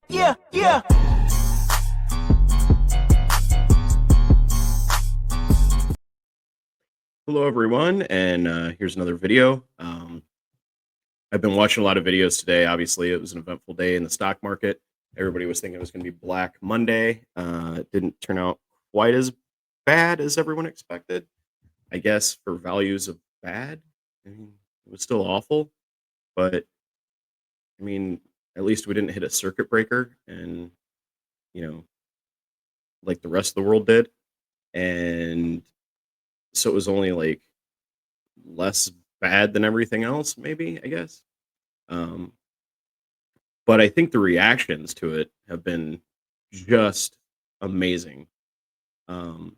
Yeah, yeah. Hello, everyone, and here's another video. I've been watching a lot of videos today. Obviously, it was an eventful day in the stock market. Everybody was thinking it was going to be Black Monday. It didn't turn out quite as bad as everyone expected. I guess for values of bad, I mean, it was still awful, but I mean, at least we didn't hit a circuit breaker, and you know, like the rest of the world did, and so it was only like less bad than everything else, maybe, I guess. Um, but I think the reactions to it have been just amazing. Um,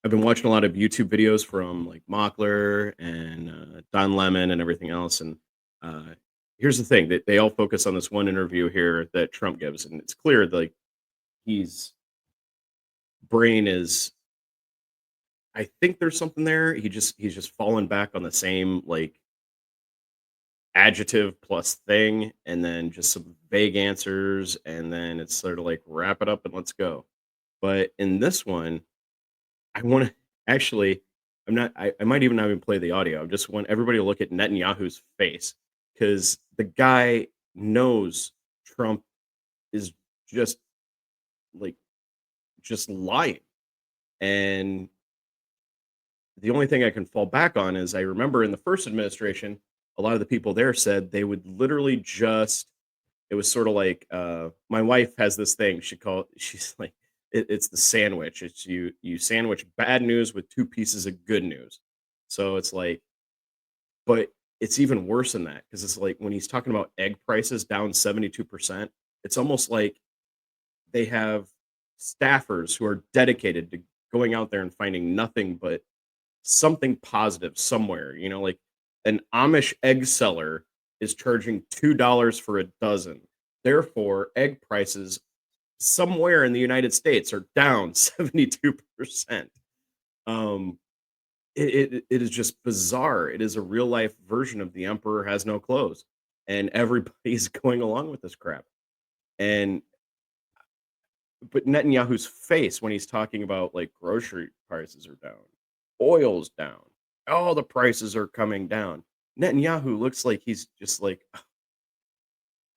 I've been watching a lot of YouTube videos from like Mockler and Don Lemon and everything else. And uh, here's the thing: that they all focus on this one interview here that Trump gives, and it's clear like he's brain is. I think there's something there. He's just fallen back on the same like adjective plus thing, and then just some vague answers, and then it's sort of like wrap it up and let's go. But in this one, I want to actually, I might even not even play the audio. I just want everybody to look at Netanyahu's face because the guy knows Trump is just like, just lying. And the only thing I can fall back on is I remember in the first administration, a lot of the people there said they would literally just, it was sort of like my wife has this thing she's like it's the sandwich. It's you sandwich bad news with two pieces of good news. So it's like, but it's even worse than that because it's like when he's talking about egg prices down 72%, it's almost like they have staffers who are dedicated to going out there and finding nothing but something positive somewhere. Like an Amish egg seller is charging $2 for a dozen. Therefore, egg prices somewhere in the United States are down 72%. Um, it is just bizarre. It is a real life version of the emperor has no clothes, and everybody's going along with this crap. And but Netanyahu's face when he's talking about like grocery prices are down, oil's down, all the prices are coming down. Netanyahu looks like he's just like,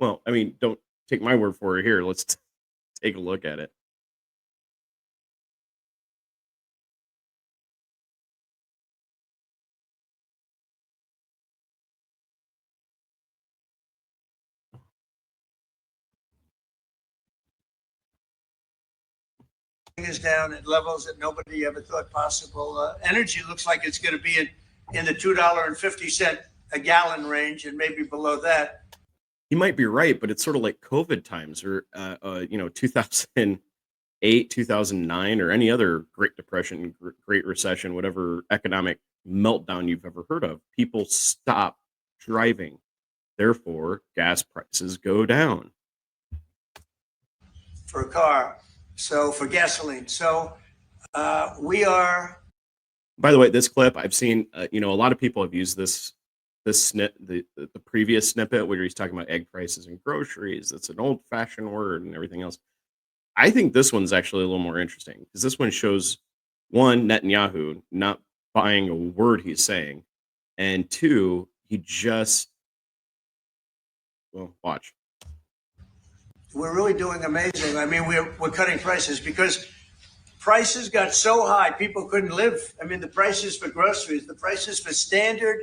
well, I mean, don't take my word for it here. Let's take a look at it. Is down at levels that nobody ever thought possible. Energy looks like it's going to be in the $2.50 a gallon range and maybe below that. He might be right, but it's sort of like COVID times or 2008, 2009, or any other Great Depression, Great Recession, whatever economic meltdown you've ever heard of. People stop driving. Therefore, gas prices go down. For a car, so for gasoline. So we are. By the way, this clip I've seen, a lot of people have used the previous snippet where he's talking about egg prices and groceries. That's an old fashioned word and everything else. I think this one's actually a little more interesting because this one shows one, Netanyahu not buying a word he's saying, and two, he just, well, watch. We're really doing amazing. I mean, we're cutting prices because prices got so high people couldn't live. I mean, the prices for groceries, the prices for standard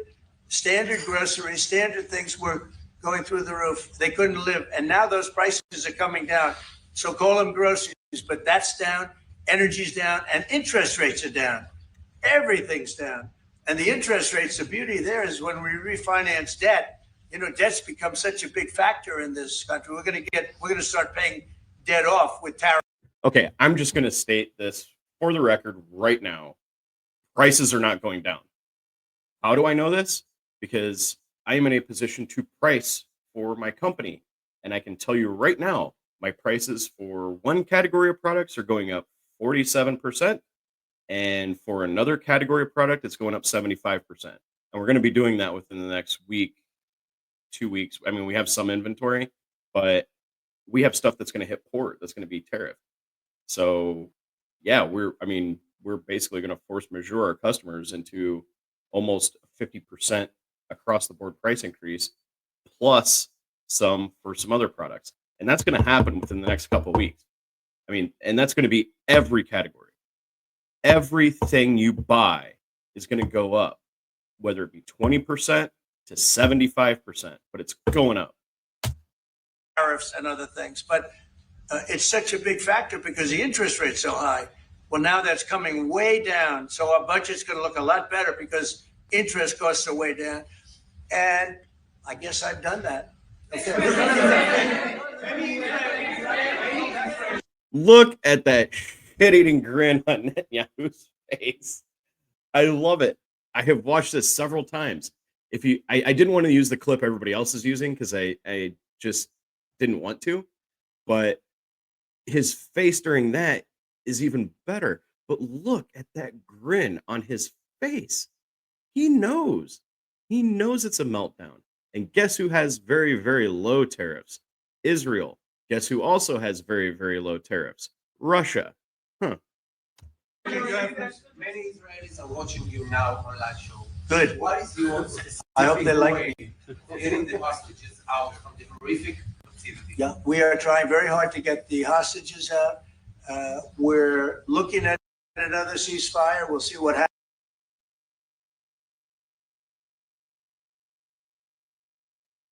groceries, standard things were going through the roof. They couldn't live, and now those prices are coming down. So call them groceries, but that's down. Energy's down, and interest rates are down. Everything's down, and the interest rates. The beauty there is when we refinance debt. Debt's become such a big factor in this country. We're going to start paying debt off with tariffs. Okay, I'm just going to state this for the record right now. Prices are not going down. How do I know this? Because I am in a position to price for my company. And I can tell you right now, my prices for one category of products are going up 47%. And for another category of product, it's going up 75%. And we're going to be doing that within the next week, 2 weeks. I mean, we have some inventory, but we have stuff that's going to hit port that's going to be tariffed. So yeah, we're basically going to force majeure our customers into almost 50% across the board price increase, plus some for some other products. And that's going to happen within the next couple of weeks. I mean, and that's going to be every category. Everything you buy is going to go up, whether it be 20% to 75%, but it's going up. Tariffs and other things. But it's such a big factor because the interest rate's so high. Well, now that's coming way down. So our budget's going to look a lot better because interest costs are way down. And I guess I've done that. Okay. Look at that shit-eating grin on Netanyahu's face. I love it. I have watched this several times. I didn't want to use the clip everybody else is using because I just didn't want to, but his face during that is even better. But look at that grin on his face. He knows. He knows it's a meltdown. And guess who has very, very low tariffs? Israel. Guess who also has very, very low tariffs? Russia. Huh. Many Israelis are watching you now on live show. Good. What is your I hope they like way for getting the hostages out from the horrific captivity? Yeah, we are trying very hard to get the hostages out. We're looking at another ceasefire. We'll see what happens.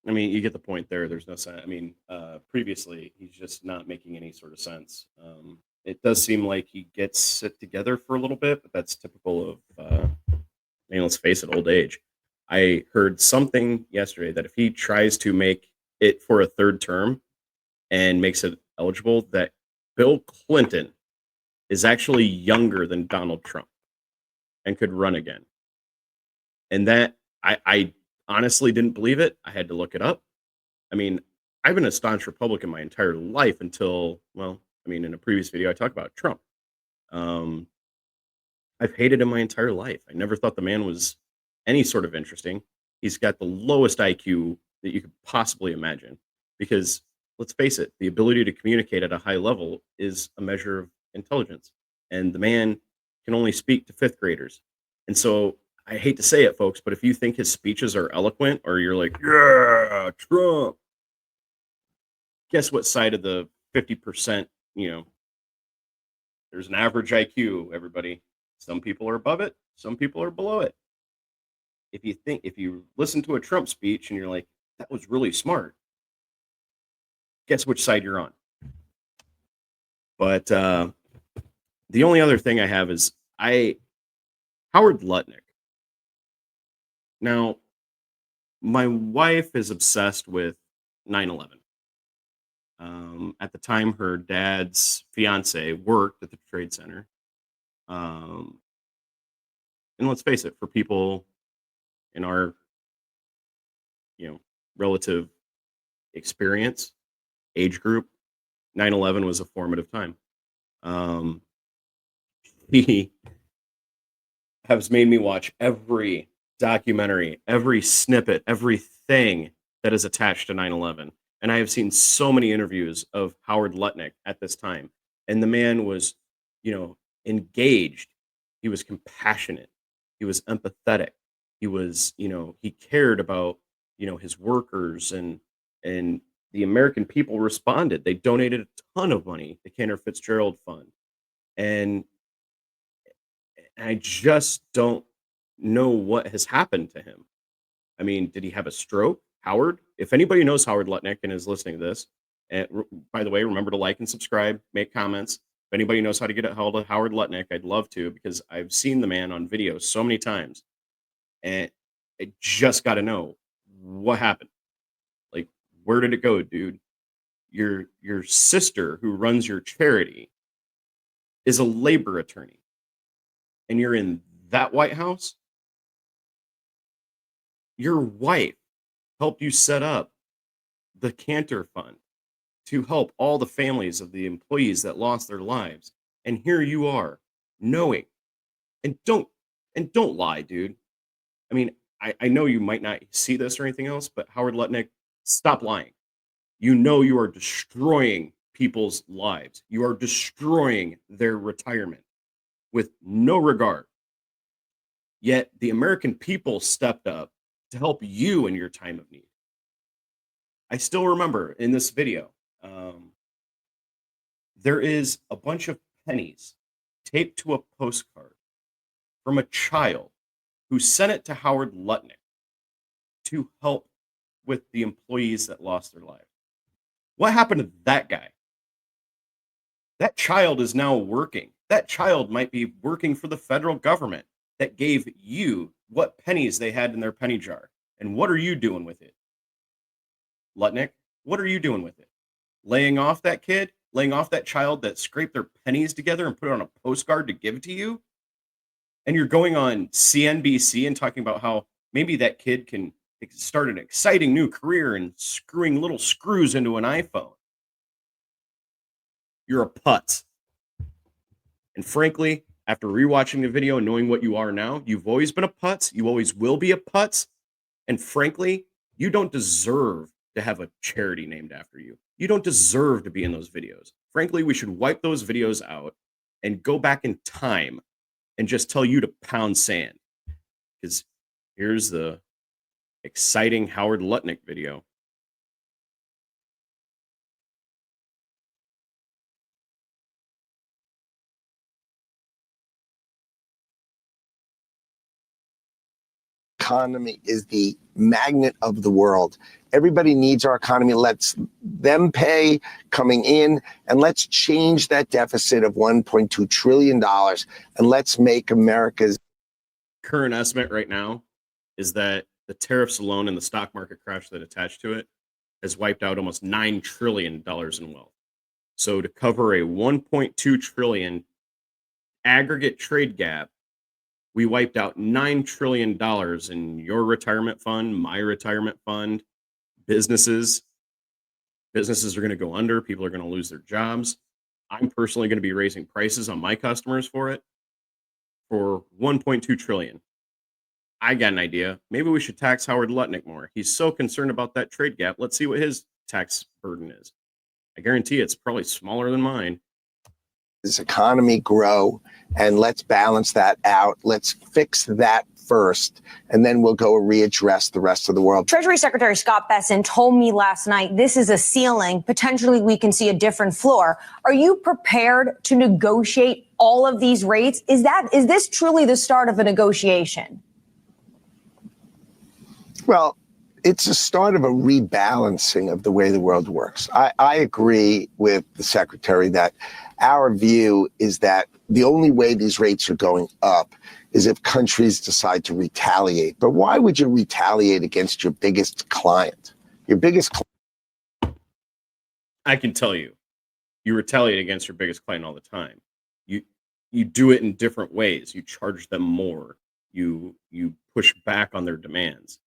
I mean, you get the point there. There's no sense. I mean, previously, he's just not making any sort of sense. It does seem like he gets it together for a little bit, but that's typical of, I mean, let's face it, old age. I heard something yesterday that if he tries to make it for a third term and makes it eligible, that Bill Clinton is actually younger than Donald Trump and could run again. And that I honestly didn't believe it. I had to look it up. I mean, I've been a staunch Republican my entire life until, well, I mean, in a previous video, I talked about Trump. I've hated him my entire life. I never thought the man was any sort of interesting. He's got the lowest IQ that you could possibly imagine because let's face it, the ability to communicate at a high level is a measure of intelligence. And the man can only speak to fifth graders. And so I hate to say it, folks, but if you think his speeches are eloquent or you're like, yeah, Trump, guess what side of the 50%, there's an average IQ, everybody. Some people are above it. Some people are below it. If you listen to a Trump speech and you're like, that was really smart, guess which side you're on. But the only other thing I have is Howard Lutnick. Now, my wife is obsessed with 9/11. At the time, her dad's fiance worked at the Trade Center. And let's face it, for people in our, relative experience, age group, 9/11 was a formative time. He has made me watch every documentary, every snippet, everything that is attached to 9/11. And I have seen so many interviews of Howard Lutnick at this time. And the man was, engaged. He was compassionate. He was empathetic. He was, he cared about, his workers and the American people responded. They donated a ton of money to Cantor Fitzgerald Fund. And I just don't know what has happened to him. I mean, did he have a stroke? Howard? If anybody knows Howard Lutnick and is listening to this, and by the way, remember to like and subscribe, make comments. If anybody knows how to get a hold of Howard Lutnick, I'd love to because I've seen the man on video so many times. And I just got to know what happened. Like, where did it go, dude? Your sister who runs your charity is a labor attorney. And you're in that White House? Your wife helped you set up the Cantor Fund to help all the families of the employees that lost their lives. And here you are, knowing. And don't lie, dude. I mean, I know you might not see this or anything else, but Howard Lutnick, stop lying. You know you are destroying people's lives. You are destroying their retirement with no regard. Yet the American people stepped up to help you in your time of need. I still remember in this video, there is a bunch of pennies taped to a postcard from a child who sent it to Howard Lutnick to help with the employees that lost their lives. What happened to that guy? That child is now working. That child might be working for the federal government that gave you what pennies they had in their penny jar. And what are you doing with it? Lutnick, what are you doing with it? Laying off that kid? Laying off that child that scraped their pennies together and put it on a postcard to give to you? And you're going on CNBC and talking about how maybe that kid can start an exciting new career in screwing little screws into an iPhone. You're a putz. And frankly, after rewatching the video and knowing what you are now, you've always been a putz. You always will be a putz. And frankly, you don't deserve to have a charity named after you. You don't deserve to be in those videos. Frankly, we should wipe those videos out and go back in time and just tell you to pound sand. Because here's the exciting Howard Lutnick video. Economy is the magnet of the world. Everybody needs our economy. Let's them pay coming in, and let's change that deficit of $1.2 trillion, and let's make America's current estimate right now is that the tariffs alone and the stock market crash that attached to it has wiped out almost $9 trillion in wealth. So to cover a $1.2 trillion aggregate trade gap, we wiped out $9 trillion in your retirement fund, my retirement fund, businesses. Businesses are going to go under. People are going to lose their jobs. I'm personally going to be raising prices on my customers for it for $1.2 trillion. I got an idea. Maybe we should tax Howard Lutnick more. He's so concerned about that trade gap. Let's see what his tax burden is. I guarantee it's probably smaller than mine. this economy grow, and let's balance that out. Let's fix that first, and then we'll go readdress the rest of the world. Treasury Secretary Scott Bessent told me last night this is a ceiling. Potentially, we can see a different floor. Are you prepared to negotiate all of these rates? Is this truly the start of a negotiation? Well, it's a start of a rebalancing of the way the world works. I agree with the secretary that our view is that the only way these rates are going up is if countries decide to retaliate. But why would you retaliate against your biggest client? Your biggest client? I can tell you, you retaliate against your biggest client all the time. You do it in different ways. You charge them more. You push back on their demands.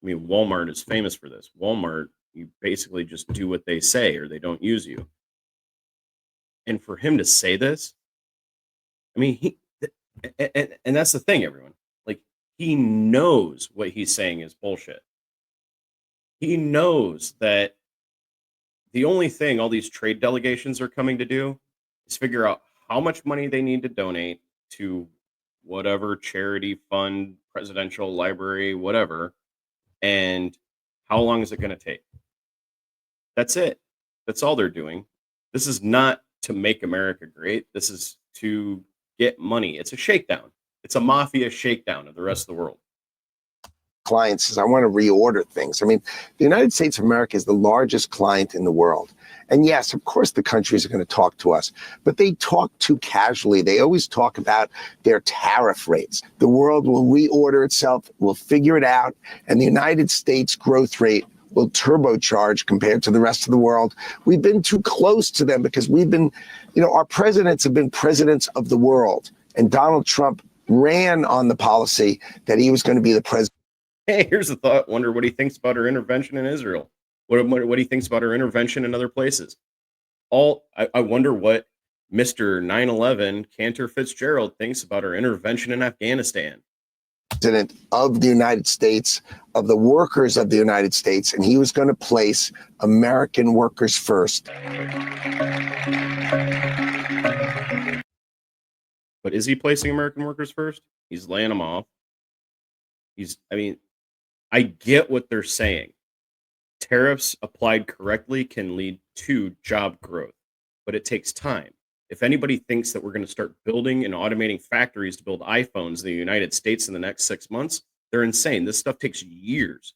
I mean, Walmart is famous for this. Walmart, you basically just do what they say or they don't use you. And for him to say this, I mean, and that's the thing, everyone. Like, he knows what he's saying is bullshit. He knows that the only thing all these trade delegations are coming to do is figure out how much money they need to donate to whatever charity fund, presidential library, whatever, and how long is it going to take? That's it. That's all they're doing. This is not to make America great. This is to get money. It's a shakedown. It's a mafia shakedown of the rest of the world. Client says, I want to reorder things. I mean, the United States of America is the largest client in the world. And yes, of course, the countries are going to talk to us, but they talk too casually. They always talk about their tariff rates. The world will reorder itself, we'll figure it out, and the United States growth rate will turbocharge compared to the rest of the world. We've been too close to them because we've been, our presidents have been presidents of the world. And Donald Trump ran on the policy that he was going to be the president. Hey, here's a thought. Wonder what he thinks about our intervention in Israel. What he thinks about our intervention in other places. I wonder what Mr. 9/11 Cantor Fitzgerald thinks about our intervention in Afghanistan. president of the United States, of the workers of the United States, and he was going to place American workers first. But is he placing American workers first? He's laying them off. I mean, I get what they're saying. Tariffs applied correctly can lead to job growth, but it takes time. If anybody thinks that we're going to start building and automating factories to build iPhones in the United States in the next 6 months, they're insane. This stuff takes years.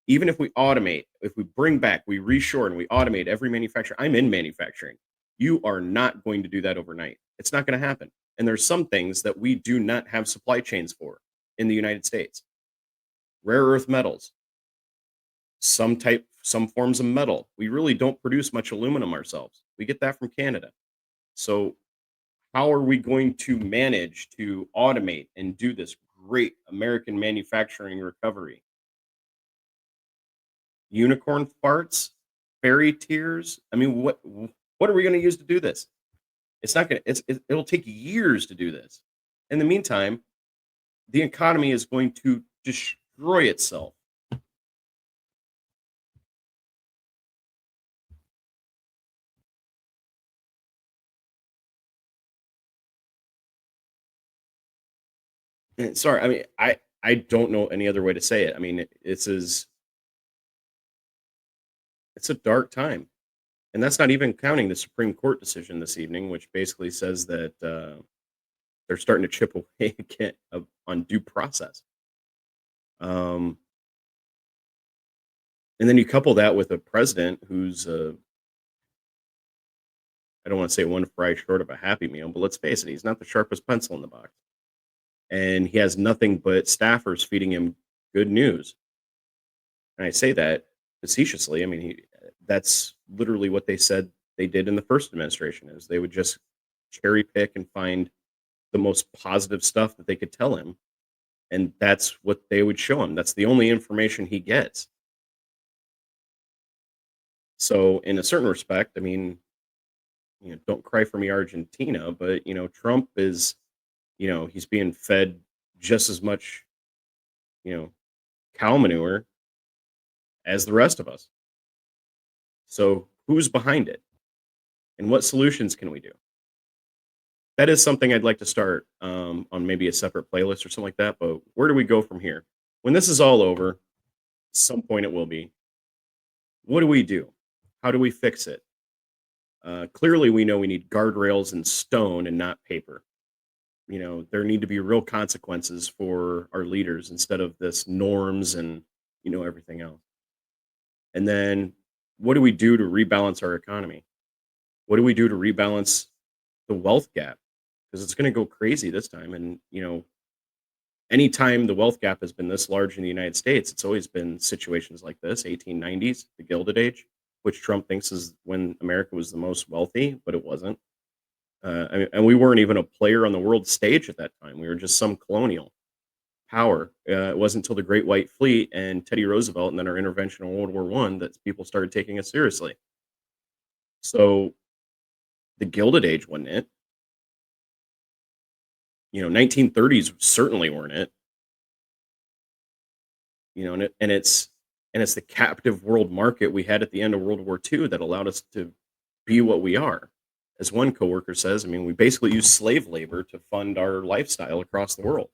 Even if we automate, if we bring back, we reshore and we automate every manufacturer. I'm in manufacturing. You are not going to do that overnight. It's not going to happen. And there's some things that we do not have supply chains for in the United States. Rare earth metals, some forms of metal. We really don't produce much aluminum ourselves. We get that from Canada. So how are we going to manage to automate and do this great American manufacturing recovery? Unicorn farts, fairy tears. I mean, what are we going to use to do this? It's not going to, it'll take years to do this. In the meantime, the economy is going to destroy itself. And sorry, I mean, I don't know any other way to say it. I mean, it's a dark time. And that's not even counting the Supreme Court decision this evening, which basically says that they're starting to chip away again on due process. And then you couple that with a president who's, I don't want to say one fry short of a Happy Meal, but let's face it, he's not the sharpest pencil in the box. And he has nothing but staffers feeding him good news. And I say that facetiously. I mean, that's literally what they said they did in the first administration, is they would just cherry pick and find the most positive stuff that they could tell him. And that's what they would show him. That's the only information he gets. So in a certain respect, I mean, don't cry for me, Argentina, but, Trump is, he's being fed just as much, cow manure as the rest of us. So who's behind it? And what solutions can we do? That is something I'd like to start on maybe a separate playlist or something like that. But where do we go from here? When this is all over, at some point it will be. What do we do? How do we fix it? Clearly, we know we need guardrails and stone and not paper. There need to be real consequences for our leaders instead of this norms and, everything else. And then what do we do to rebalance our economy? What do we do to rebalance the wealth gap? Because it's going to go crazy this time. And, anytime the wealth gap has been this large in the United States, it's always been situations like this, 1890s, the Gilded Age, which Trump thinks is when America was the most wealthy, but it wasn't. And we weren't even a player on the world stage at that time. We were just some colonial power. It wasn't until the Great White Fleet and Teddy Roosevelt and then our intervention in World War I that people started taking us seriously. So the Gilded Age wasn't it. 1930s certainly weren't it. And it's the captive world market we had at the end of World War II that allowed us to be what we are. As one coworker says, I mean, we basically use slave labor to fund our lifestyle across the world.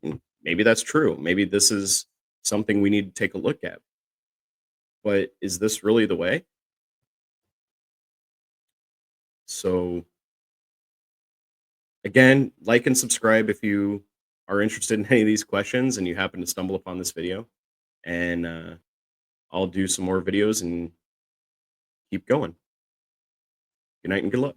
And maybe that's true. Maybe this is something we need to take a look at. But is this really the way? So, again, like and subscribe if you are interested in any of these questions and you happen to stumble upon this video. And I'll do some more videos and keep going. Good night and good luck.